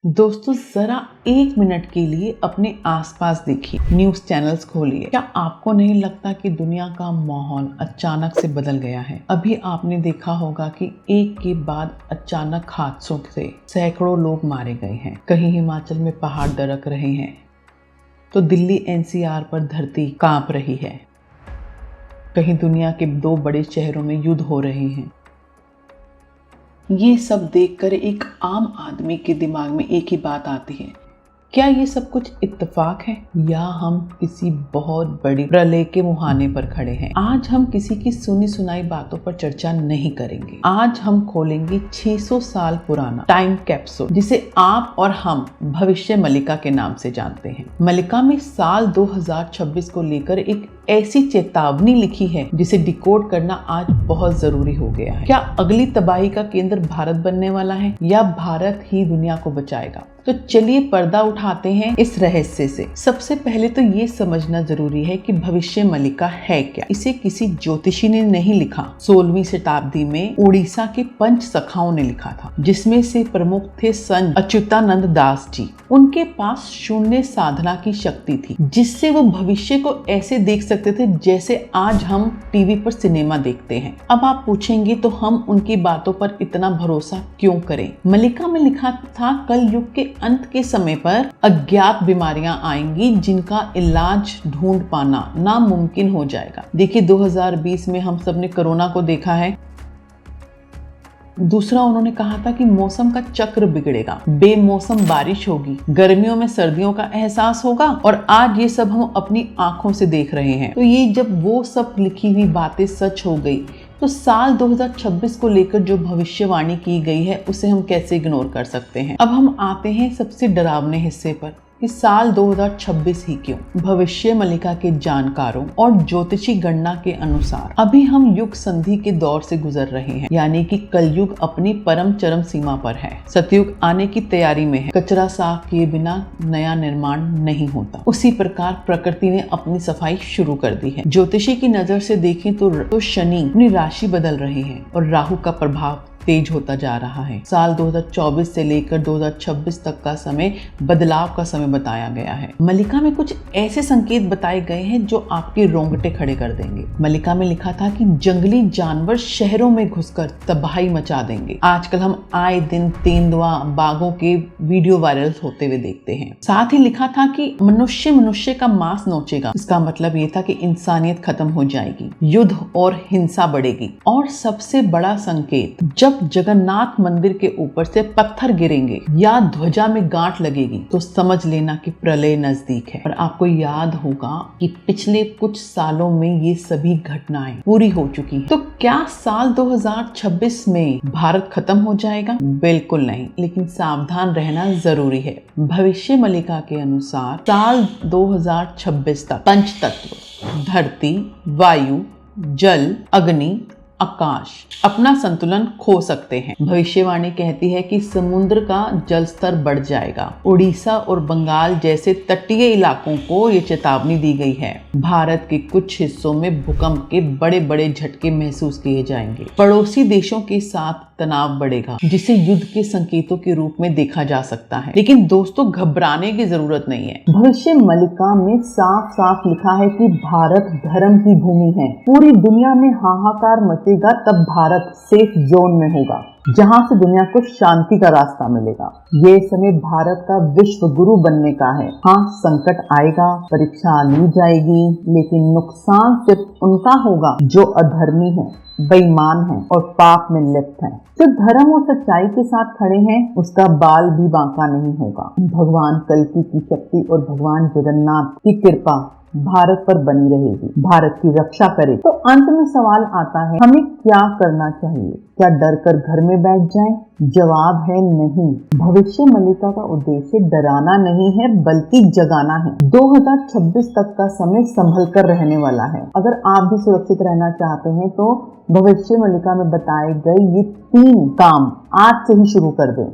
दोस्तों जरा 1 मिनट के लिए अपने आसपास देखिए, न्यूज चैनल्स खोलिए। क्या आपको नहीं लगता कि दुनिया का माहौल अचानक से बदल गया है? अभी आपने देखा होगा कि एक के बाद अचानक हादसों से सैकड़ों लोग मारे गए हैं। कहीं हिमाचल में पहाड़ दरक रहे हैं तो दिल्ली एनसीआर पर धरती कांप रही है। कहीं दुनिया के 2 बड़े शहरों में युद्ध हो रहे हैं। ये सब देखकर एक आम आदमी के दिमाग में एक ही बात आती है, क्या ये सब कुछ इत्तेफाक है या हम किसी बहुत बड़ी प्रलय के मुहाने पर खड़े हैं? आज हम किसी की सुनी सुनाई बातों पर चर्चा नहीं करेंगे। आज हम खोलेंगे 600 साल पुराना टाइम कैप्सूल, जिसे आप और हम भविष्य मलिका के नाम से जानते हैं। मलिका में साल 2026 को लेकर एक ऐसी चेतावनी लिखी है जिसे डिकोड करना आज बहुत जरूरी हो गया है। क्या अगली तबाही का केंद्र भारत बनने वाला है या भारत ही दुनिया को बचाएगा? तो चलिए पर्दा उठाते हैं इस रहस्य से। सबसे पहले तो ये समझना जरूरी है कि भविष्य मलिका है क्या। इसे किसी ज्योतिषी ने नहीं लिखा। 16वीं शताब्दी में उड़ीसा के पंच सखाओं ने लिखा था, जिसमें से प्रमुख थे संत अच्युतानंद दास जी। उनके पास शून्य साधना की शक्ति थी, जिससे वो भविष्य को ऐसे देख सकते थे जैसे आज हम टीवी पर सिनेमा देखते हैं। अब आप पूछेंगे तो हम उनकी बातों पर इतना भरोसा क्यों करें? मलिका में लिखा था कल युग के अंत के समय पर अज्ञात बीमारियां आएंगी जिनका इलाज ढूंढ पाना नामुमकिन हो जाएगा। देखिए 2020 में हम सब ने कोरोना को देखा है। दूसरा उन्होंने कहा था कि मौसम का चक्र बिगड़ेगा, बेमौसम बारिश होगी, गर्मियों में सर्दियों का एहसास होगा, और आज ये सब हम अपनी आंखों से देख रहे हैं। तो ये जब वो सब लिखी हुई बातें सच हो गई तो साल 2026 को लेकर जो भविष्यवाणी की गई है उसे हम कैसे इग्नोर कर सकते हैं। अब हम आते हैं सबसे डरावने हिस्से पर कि साल 2026 ही क्यों? भविष्य मलिका के जानकारों और ज्योतिषी गणना के अनुसार अभी हम युग संधि के दौर से गुजर रहे हैं, यानी कि कलयुग अपनी परम चरम सीमा पर है। सतयुग आने की तैयारी में है। कचरा साफ किए बिना नया निर्माण नहीं होता। उसी प्रकार प्रकृति ने अपनी सफाई शुरू कर दी है। ज्योतिषी की नजर से देखें तो शनि अपनी राशि बदल रहे हैं और राहु का प्रभाव तेज होता जा रहा है। साल 2024 से लेकर 2026 तक का समय बदलाव का समय बताया गया है। मलिका में कुछ ऐसे संकेत बताए गए हैं जो आपके रोंगटे खड़े कर देंगे। मलिका में लिखा था कि जंगली जानवर शहरों में घुसकर तबाही मचा देंगे। आजकल हम आए दिन तेंदुआ, बाघों के वीडियो वायरल होते हुए देखते हैं। साथ ही लिखा था कि मनुष्य का मांस नोचेगा। इसका मतलब ये था कि इंसानियत खत्म हो जाएगी, युद्ध और हिंसा बढ़ेगी। और सबसे बड़ा संकेत, जब जगन्नाथ मंदिर के ऊपर से पत्थर गिरेंगे या ध्वजा में गांठ लगेगी तो समझ लेना कि प्रलय नजदीक है। और आपको याद होगा कि पिछले कुछ सालों में ये सभी घटनाएं पूरी हो चुकी हैं। तो क्या साल 2026 में भारत खत्म हो जाएगा? बिल्कुल नहीं, लेकिन सावधान रहना जरूरी है। भविष्य मलिका के अनुसार साल 2026 तक पंच तत्व धरती, वायु, जल, अग्नि, आकाश अपना संतुलन खो सकते हैं। भविष्यवाणी कहती है कि समुद्र का जल स्तर बढ़ जाएगा। उड़ीसा और बंगाल जैसे तटीय इलाकों को ये चेतावनी दी गई है। भारत के कुछ हिस्सों में भूकंप के बड़े बड़े झटके महसूस किए जाएंगे। पड़ोसी देशों के साथ तनाव बढ़ेगा, जिसे युद्ध के संकेतों के रूप में देखा जा सकता है। लेकिन दोस्तों घबराने की जरूरत नहीं है। भविष्य मलिका में साफ साफ लिखा है कि भारत धर्म की भूमि है। पूरी दुनिया में हाहाकार मचेगा तब भारत सेफ जोन में होगा, जहां से दुनिया को शांति का रास्ता मिलेगा। ये समय भारत का विश्व गुरु बनने का है। हाँ, संकट आएगा, परीक्षा ली जाएगी, लेकिन नुकसान सिर्फ उनका होगा जो अधर्मी है, बेईमान है और पाप में लिप्त है। जो धर्म और सच्चाई के साथ खड़े हैं उसका बाल भी बांका नहीं होगा। भगवान कल्कि की शक्ति और भगवान जगन्नाथ की कृपा भारत पर बनी रहेगी। भारत की रक्षा करे। तो अंत में सवाल आता है, हमें क्या करना चाहिए? क्या डर कर घर में बैठ जाएं? जवाब है नहीं। भविष्य मलिका का उद्देश्य डराना नहीं है बल्कि जगाना है। 2026 तक का समय संभल कर रहने वाला है। अगर आप भी सुरक्षित रहना चाहते हैं तो भविष्य मलिका में बताए गए ये 3 काम आज से ही शुरू कर दें।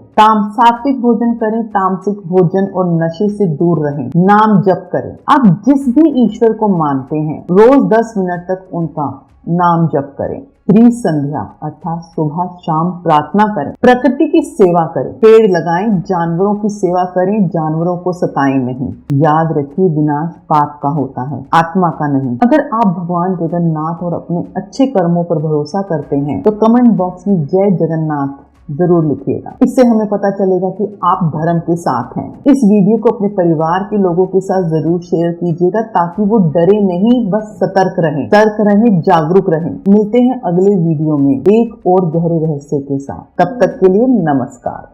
सात्विक भोजन करें, तामसिक भोजन और नशे से दूर रहें, नाम जप करें। आप जिस भी ईश्वर को मानते हैं रोज 10 मिनट तक उनका नाम जप करें। त्रि संध्या अर्थात सुबह शाम प्रार्थना करें, प्रकृति की सेवा करें, पेड़ लगाएं, जानवरों की सेवा करें, जानवरों को सताएं नहीं। याद रखिए, विनाश पाप का होता है, आत्मा का नहीं। अगर आप भगवान जगन्नाथ और अपने अच्छे कर्मों पर भरोसा करते हैं तो कमेंट बॉक्स में जय जगन्नाथ जरूर लिखिएगा। इससे हमें पता चलेगा कि आप धर्म के साथ हैं। इस वीडियो को अपने परिवार के लोगों के साथ जरूर शेयर कीजिएगा ताकि वो डरे नहीं, बस सतर्क रहें, जागरूक रहें। मिलते हैं अगले वीडियो में एक और गहरे रहस्य के साथ। तब तक के लिए नमस्कार।